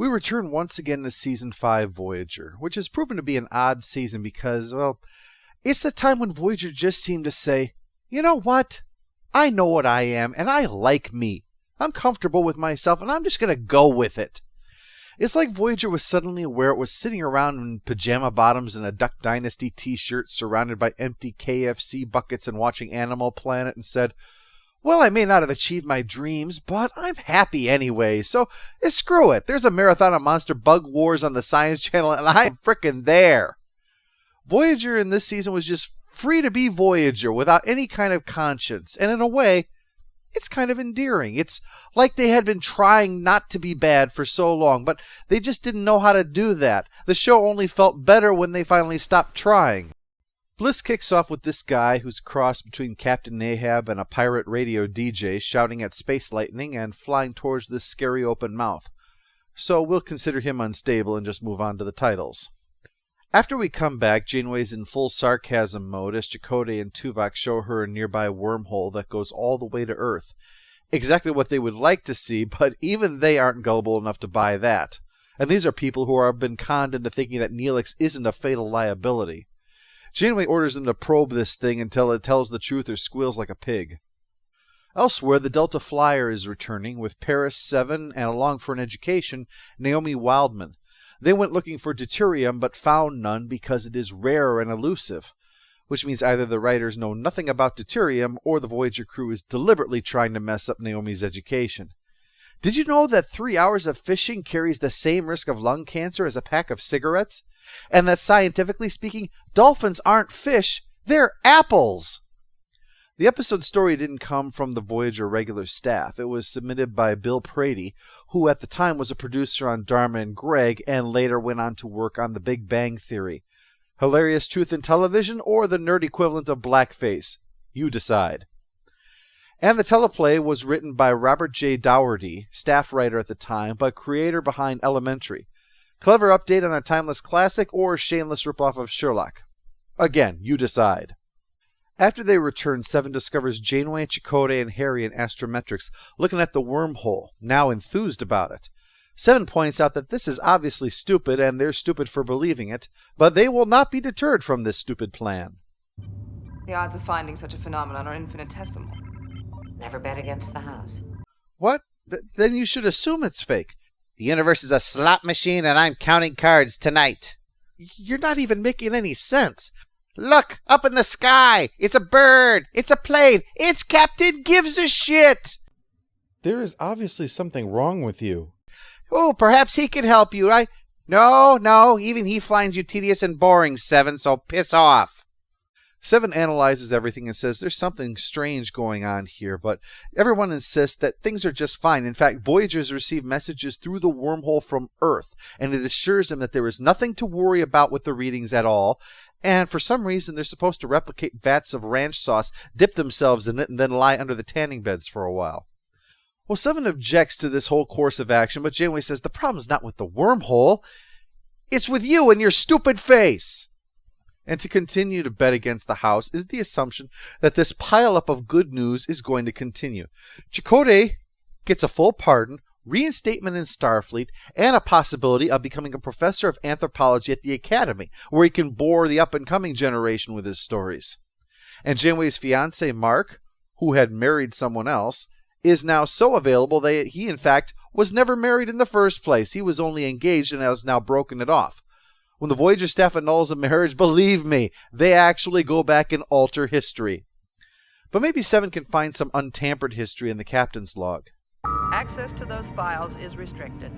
We return once again to Season 5 Voyager, which has proven to be an odd season because, well, it's the time when Voyager just seemed to say, you know what? I know what I am, and I like me. I'm comfortable with myself, and I'm just going to go with it. It's like Voyager was suddenly aware it was sitting around in pajama bottoms and a Duck Dynasty t-shirt surrounded by empty KFC buckets and watching Animal Planet and said, well, I may not have achieved my dreams, but I'm happy anyway, so screw it. There's a marathon of Monster Bug Wars on the Science Channel, and I'm frickin' there. Voyager in this season was just free to be Voyager without any kind of conscience, and in a way, it's kind of endearing. It's like they had been trying not to be bad for so long, but they just didn't know how to do that. The show only felt better when they finally stopped trying. Bliss kicks off with this guy who's a cross between Captain Ahab and a pirate radio DJ shouting at Space Lightning and flying towards this scary open mouth. So we'll consider him unstable and just move on to the titles. After we come back, Janeway's in full sarcasm mode as Chakotay and Tuvok show her a nearby wormhole that goes all the way to Earth. Exactly what they would like to see, but even they aren't gullible enough to buy that. And these are people who have been conned into thinking that Neelix isn't a fatal liability. Janeway orders them to probe this thing until it tells the truth or squeals like a pig. Elsewhere, the Delta Flyer is returning with Paris 7 and along for an education, Naomi Wildman. They went looking for deuterium but found none because it is rare and elusive, which means either the writers know nothing about deuterium or the Voyager crew is deliberately trying to mess up Naomi's education. Did you know that 3 hours of fishing carries the same risk of lung cancer as a pack of cigarettes? And that scientifically speaking, dolphins aren't fish, they're apples! The episode story didn't come from the Voyager regular staff. It was submitted by Bill Prady, who at the time was a producer on Dharma and Greg and later went on to work on The Big Bang Theory. Hilarious Truth in Television or the nerd equivalent of blackface? You decide. And the teleplay was written by Robert J. Dougherty, staff writer at the time, but creator behind Elementary. Clever update on a timeless classic or shameless ripoff of Sherlock? Again, you decide. After they return, Seven discovers Janeway, Chakotay, and Harry in Astrometrics looking at the wormhole, now enthused about it. Seven points out that this is obviously stupid and they're stupid for believing it, but they will not be deterred from this stupid plan. The odds of finding such a phenomenon are infinitesimal. Never bet against the house. What? Then you should assume it's fake. The universe is a slot machine and I'm counting cards tonight. You're not even making any sense. Look, up in the sky! It's a bird! It's a plane! It's Captain Gives a Shit! There is obviously something wrong with you. Oh, perhaps he can help you. No, even he finds you tedious and boring, Seven, so piss off. Seven analyzes everything and says there's something strange going on here, but everyone insists that things are just fine. In fact, Voyagers receive messages through the wormhole from Earth, and it assures them that there is nothing to worry about with the readings at all, and for some reason they're supposed to replicate vats of ranch sauce, dip themselves in it, and then lie under the tanning beds for a while. Well, Seven objects to this whole course of action, but Janeway says the problem's not with the wormhole, it's with you and your stupid face. And to continue to bet against the house is the assumption that this pile-up of good news is going to continue. Chakotay gets a full pardon, reinstatement in Starfleet, and a possibility of becoming a professor of anthropology at the Academy, where he can bore the up-and-coming generation with his stories. And Janeway's fiancé, Mark, who had married someone else, is now so available that he, in fact, was never married in the first place. He was only engaged and has now broken it off. When the Voyager staff annuls a marriage, believe me, they actually go back and alter history. But maybe Seven can find some untampered history in the captain's log. Access to those files is restricted.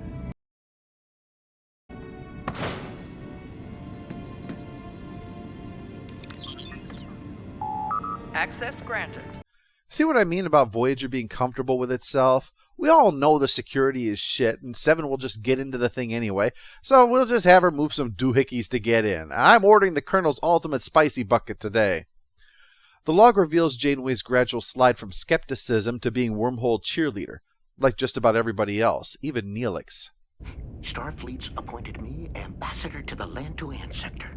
Access granted. See what I mean about Voyager being comfortable with itself? We all know the security is shit, and Seven will just get into the thing anyway, so we'll just have her move some doohickeys to get in. I'm ordering the Colonel's ultimate spicy bucket today. The log reveals Janeway's gradual slide from skepticism to being wormhole cheerleader, like just about everybody else, even Neelix. Starfleet's appointed me ambassador to the Land-to-End sector.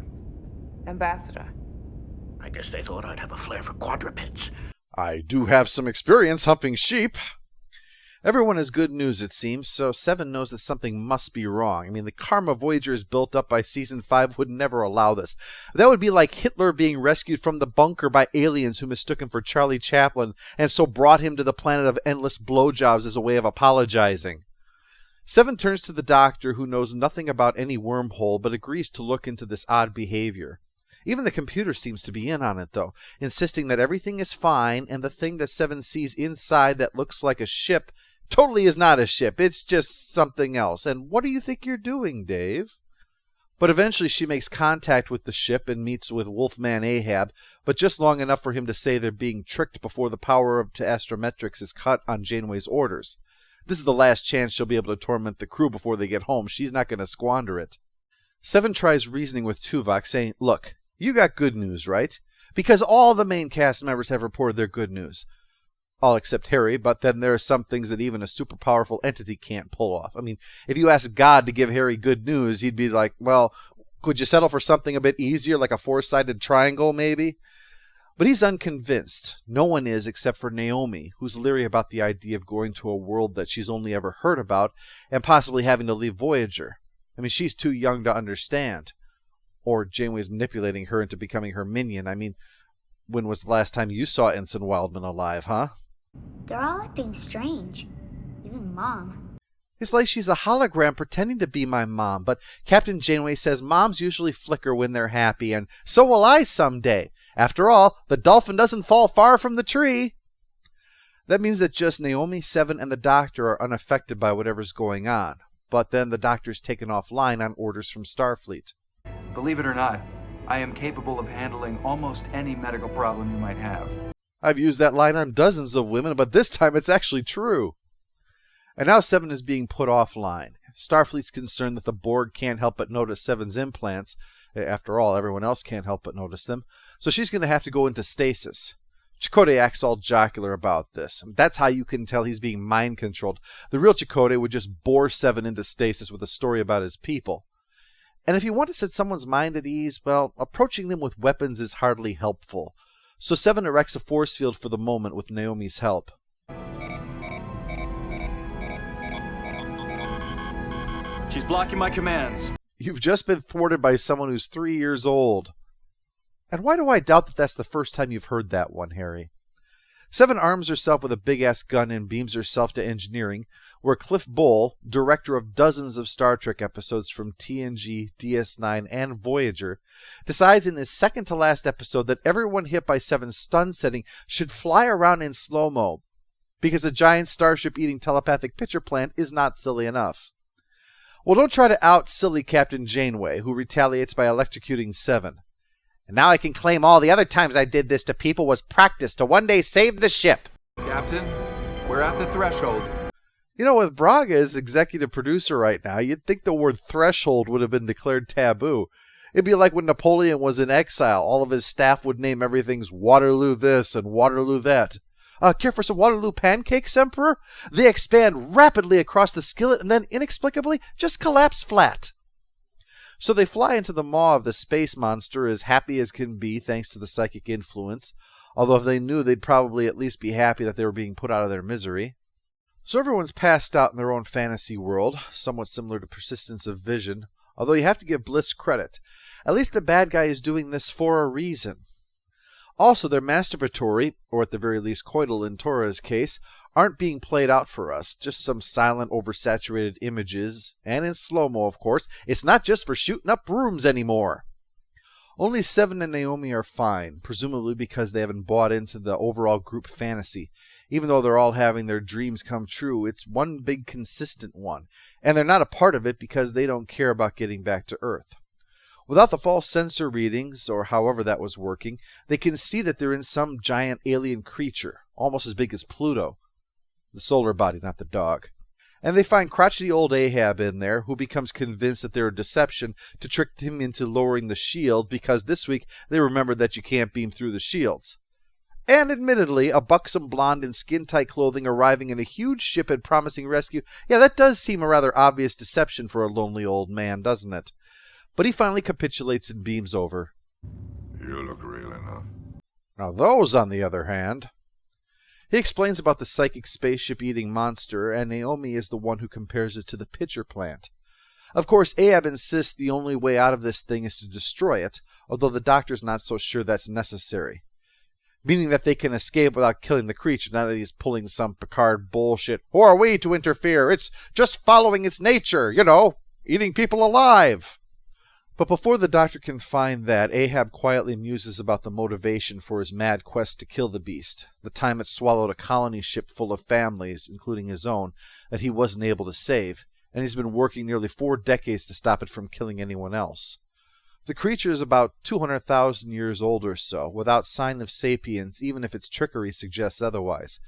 Ambassador. I guess they thought I'd have a flair for quadrupeds. I do have some experience humping sheep. Everyone has good news, it seems, so Seven knows that something must be wrong. I mean, the karma Voyager is built up by Season 5 would never allow this. That would be like Hitler being rescued from the bunker by aliens who mistook him for Charlie Chaplin and so brought him to the planet of endless blowjobs as a way of apologizing. Seven turns to the doctor, who knows nothing about any wormhole, but agrees to look into this odd behavior. Even the computer seems to be in on it, though, insisting that everything is fine, and the thing that Seven sees inside that looks like a ship totally is not a ship. It's just something else. And what do you think you're doing, Dave? But eventually she makes contact with the ship and meets with Wolfman Ahab, but just long enough for him to say they're being tricked before the power to astrometrics is cut on Janeway's orders. This is the last chance she'll be able to torment the crew before they get home. She's not going to squander it. Seven tries reasoning with Tuvok, saying, look, you got good news, right? Because all the main cast members have reported their good news. All except Harry, but then there are some things that even a super powerful entity can't pull off. I mean, if you ask God to give Harry good news, he'd be like, well, could you settle for something a bit easier, like a four-sided triangle, maybe? But he's unconvinced. No one is except for Naomi, who's leery about the idea of going to a world that she's only ever heard about and possibly having to leave Voyager. I mean, she's too young to understand. Or Janeway's manipulating her into becoming her minion. I mean, when was the last time you saw Ensign Wildman alive, huh? They're all acting strange. Even Mom. It's like she's a hologram pretending to be my mom, but Captain Janeway says moms usually flicker when they're happy, and so will I someday. After all, the dolphin doesn't fall far from the tree. That means that just Naomi, Seven, and the Doctor are unaffected by whatever's going on, but then the Doctor's taken offline on orders from Starfleet. Believe it or not, I am capable of handling almost any medical problem you might have. I've used that line on dozens of women, but this time it's actually true. And now Seven is being put offline. Starfleet's concerned that the Borg can't help but notice Seven's implants. After all, everyone else can't help but notice them. So she's going to have to go into stasis. Chakotay acts all jocular about this. That's how you can tell he's being mind-controlled. The real Chakotay would just bore Seven into stasis with a story about his people. And if you want to set someone's mind at ease, well, approaching them with weapons is hardly helpful. So Seven erects a force field for the moment with Naomi's help. She's blocking my commands. You've just been thwarted by someone who's 3 years old. And why do I doubt that that's the first time you've heard that one, Harry? Seven arms herself with a big-ass gun and beams herself to engineering, where Cliff Bole, director of dozens of Star Trek episodes from TNG, DS9, and Voyager, decides in his second-to-last episode that everyone hit by Seven's stun setting should fly around in slow-mo, because a giant starship-eating telepathic pitcher plant is not silly enough. Well, don't try to out-silly Captain Janeway, who retaliates by electrocuting Seven. And now I can claim all the other times I did this to people was practice to one day save the ship. Captain, we're at the threshold. You know, with Braga as executive producer right now, you'd think the word threshold would have been declared taboo. It'd be like when Napoleon was in exile. All of his staff would name everything's Waterloo this and Waterloo that. Care for some Waterloo pancakes, Emperor? They expand rapidly across the skillet and then inexplicably just collapse flat. So they fly into the maw of the space monster as happy as can be thanks to the psychic influence, although if they knew they'd probably at least be happy that they were being put out of their misery. So everyone's passed out in their own fantasy world, somewhat similar to Persistence of Vision, although you have to give Bliss credit. At least the bad guy is doing this for a reason. Also, their masturbatory, or at the very least coital in Tora's case, aren't being played out for us, just some silent, oversaturated images, and in slow-mo, of course. It's not just for shooting up rooms anymore. Only Seven and Naomi are fine, presumably because they haven't bought into the overall group fantasy. Even though they're all having their dreams come true, it's one big consistent one, and they're not a part of it because they don't care about getting back to Earth. Without the false sensor readings, or however that was working, they can see that they're in some giant alien creature, almost as big as Pluto. The solar body, not the dog. And they find crotchety old Ahab in there, who becomes convinced that they're a deception to trick him into lowering the shield, because this week they remembered that you can't beam through the shields. And admittedly, a buxom blonde in skin-tight clothing arriving in a huge ship and promising rescue, yeah, that does seem a rather obvious deception for a lonely old man, doesn't it? But he finally capitulates and beams over. You look real enough. Now those, on the other hand... He explains about the psychic spaceship-eating monster, and Naomi is the one who compares it to the pitcher plant. Of course, Ahab insists the only way out of this thing is to destroy it, although the doctor's not so sure that's necessary. Meaning that they can escape without killing the creature, not that he's pulling some Picard bullshit. Who are we to interfere? It's just following its nature, eating people alive. But before the doctor can find that, Ahab quietly muses about the motivation for his mad quest to kill the beast, the time it swallowed a colony ship full of families, including his own, that he wasn't able to save, and he's been working nearly 4 decades to stop it from killing anyone else. The creature is about 200,000 years old or so, without sign of sapience, even if its trickery suggests otherwise.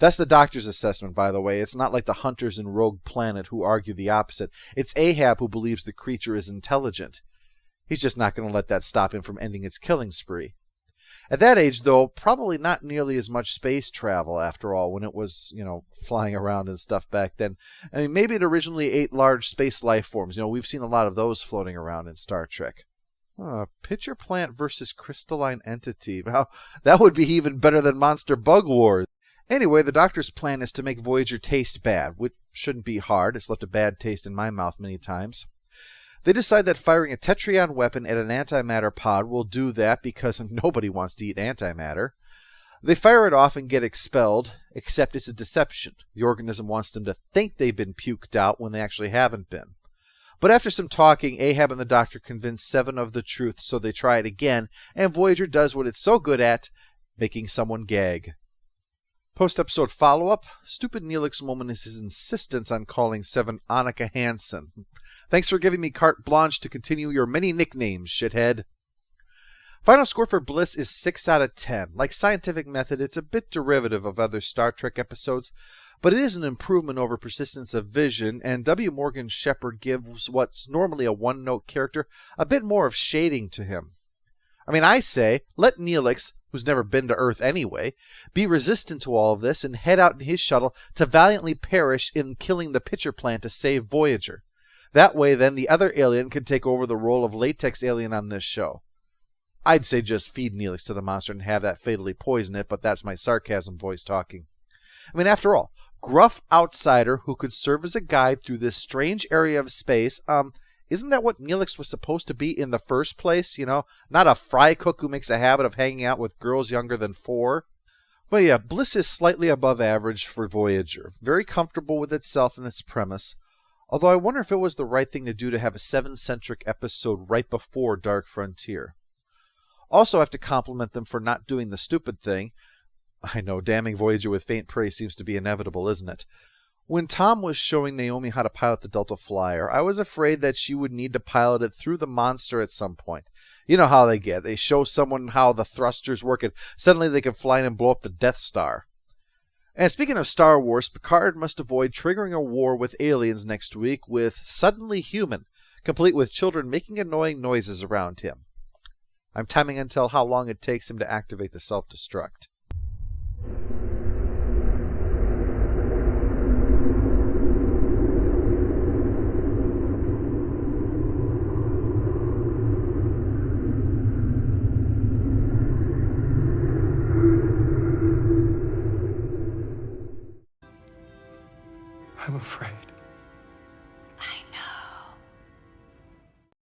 That's the doctor's assessment, by the way. It's not like the hunters in Rogue Planet who argue the opposite. It's Ahab who believes the creature is intelligent. He's just not going to let that stop him from ending its killing spree. At that age, though, probably not nearly as much space travel, after all, when it was, flying around and stuff back then. I mean, maybe it originally ate large space life forms. We've seen a lot of those floating around in Star Trek. Pitcher plant versus crystalline entity. Well, that would be even better than Monster Bug Wars. Anyway, the doctor's plan is to make Voyager taste bad, which shouldn't be hard. It's left a bad taste in my mouth many times. They decide that firing a Tetrion weapon at an antimatter pod will do that because nobody wants to eat antimatter. They fire it off and get expelled, except it's a deception. The organism wants them to think they've been puked out when they actually haven't been. But after some talking, Ahab and the doctor convince Seven of the truth, so they try it again, and Voyager does what it's so good at, making someone gag. Post-episode follow-up, stupid Neelix's moment is his insistence on calling Seven Annika Hansen. Thanks for giving me carte blanche to continue your many nicknames, shithead. Final score for Bliss is 6 out of 10. Like Scientific Method, it's a bit derivative of other Star Trek episodes, but it is an improvement over Persistence of Vision, and W. Morgan Shepard gives what's normally a one-note character a bit more of shading to him. I mean, I say, let Neelix, who's never been to Earth anyway, be resistant to all of this and head out in his shuttle to valiantly perish in killing the pitcher plant to save Voyager. That way, then, the other alien can take over the role of latex alien on this show. I'd say just feed Neelix to the monster and have that fatally poison it, but that's my sarcasm voice talking. I mean, after all, gruff outsider who could serve as a guide through this strange area of space, isn't that what Neelix was supposed to be in the first place? Not a fry cook who makes a habit of hanging out with girls younger than 4. But yeah, Bliss is slightly above average for Voyager. Very comfortable with itself and its premise. Although I wonder if it was the right thing to do to have a 7-centric episode right before Dark Frontier. Also have to compliment them for not doing the stupid thing. I know, damning Voyager with faint praise seems to be inevitable, isn't it? When Tom was showing Naomi how to pilot the Delta Flyer, I was afraid that she would need to pilot it through the monster at some point. You know how they get. They show someone how the thrusters work and suddenly they can fly in and blow up the Death Star. And speaking of Star Wars, Picard must avoid triggering a war with aliens next week with Suddenly Human, complete with children making annoying noises around him. I'm timing until how long it takes him to activate the self-destruct. I'm afraid.